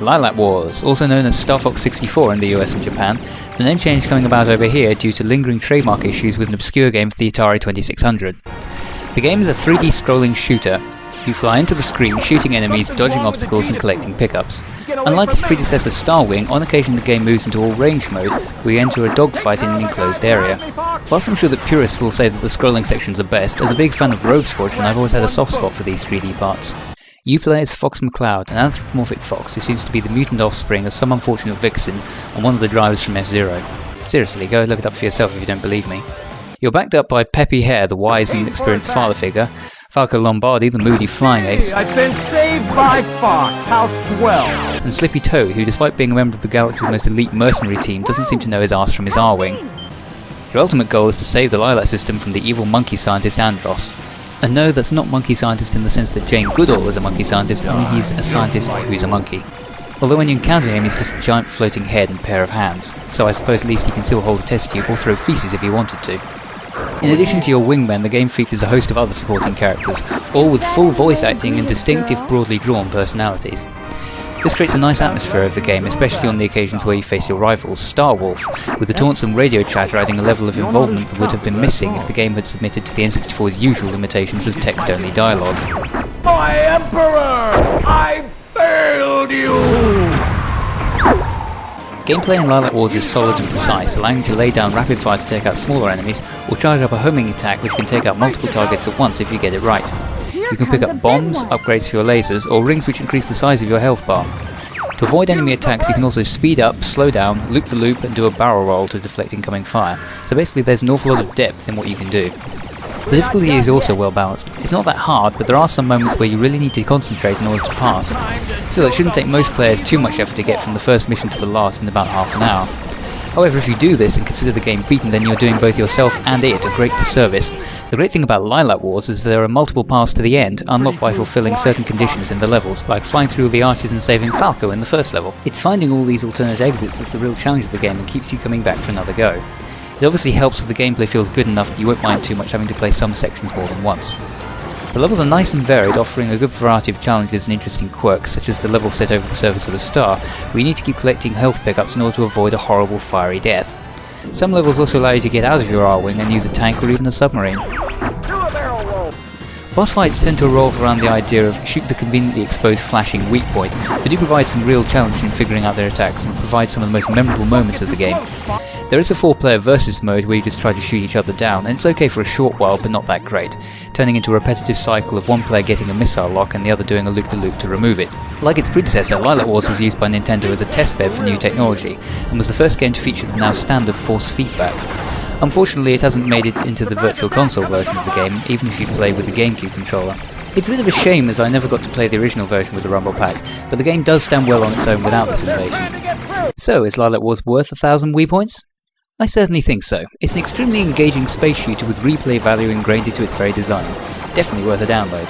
LYLAT Wars, also known as Starfox 64 in the US and Japan, the name change coming about over here due to lingering trademark issues with an obscure game for the Atari 2600. The game is a 3D scrolling shooter. You fly into the screen, shooting enemies, dodging obstacles and collecting pickups. Unlike its predecessor Starwing, on occasion the game moves into all range mode, where you enter a dogfight in an enclosed area. Whilst I'm sure that purists will say that the scrolling sections are best, as a big fan of Rogue Squadron I've always had a soft spot for these 3D parts. You play as Fox McCloud, an anthropomorphic fox who seems to be the mutant offspring of some unfortunate vixen and one of the drivers from F-Zero. Seriously, go look it up for yourself if you don't believe me. You're backed up by Peppy Hare, the wise and experienced father figure, Falco Lombardi, the moody flying ace, I've been saved by Fox, how swell! And Slippy Toad, who despite being a member of the galaxy's most elite mercenary team doesn't seem to know his arse from his R-wing. Your ultimate goal is to save the LYLAT system from the evil monkey scientist Andros. And no, that's not monkey scientist in the sense that Jane Goodall is a monkey scientist, only he's a scientist who's a monkey. Although when you encounter him he's just a giant floating head and pair of hands, so I suppose at least he can still hold a test tube or throw feces if he wanted to. In addition to your wingmen, the game features a host of other supporting characters, all with full voice acting and distinctive broadly drawn personalities. This creates a nice atmosphere of the game, especially on the occasions where you face your rivals, Starwolf, with the taunts and radio chatter adding a level of involvement that would have been missing if the game had submitted to the N64's usual limitations of text-only dialogue. My Emperor! I failed you! Gameplay in LYLAT Wars is solid and precise, allowing you to lay down rapid fire to take out smaller enemies, or charge up a homing attack which can take out multiple targets at once if you get it right. You can pick up bombs, upgrades for your lasers, or rings which increase the size of your health bar. To avoid enemy attacks you can also speed up, slow down, loop the loop and do a barrel roll to deflect incoming fire, so basically there's an awful lot of depth in what you can do. The difficulty is also well balanced. It's not that hard, but there are some moments where you really need to concentrate in order to pass. Still, it shouldn't take most players too much effort to get from the first mission to the last in about half an hour. However, if you do this and consider the game beaten, then you're doing both yourself and it a great disservice. The great thing about LYLAT Wars is there are multiple paths to the end, unlocked by fulfilling certain conditions in the levels, like flying through the arches and saving Falco in the first level. It's finding all these alternate exits that's the real challenge of the game and keeps you coming back for another go. It obviously helps that the gameplay feels good enough that you won't mind too much having to play some sections more than once. The levels are nice and varied, offering a good variety of challenges and interesting quirks, such as the level set over the surface of a star, where you need to keep collecting health pickups in order to avoid a horrible fiery death. Some levels also allow you to get out of your R-wing and use a tank or even a submarine. Boss fights tend to revolve around the idea of shoot the conveniently exposed flashing weak point, but do provide some real challenge in figuring out their attacks and provide some of the most memorable moments of the game. There is a 4-player versus mode where you just try to shoot each other down, and it's okay for a short while but not that great, turning into a repetitive cycle of one player getting a missile lock and the other doing a loop-de-loop to remove it. Like its predecessor, LYLAT Wars was used by Nintendo as a testbed for new technology, and was the first game to feature the now standard force feedback. Unfortunately, it hasn't made it into the Virtual Console version of the game, even if you play with the GameCube controller. It's a bit of a shame as I never got to play the original version with the Rumble Pack, but the game does stand well on its own without this innovation. So, is LYLAT Wars worth 1,000 Wii points? I certainly think so. It's an extremely engaging space shooter with replay value ingrained into its very design. Definitely worth a download.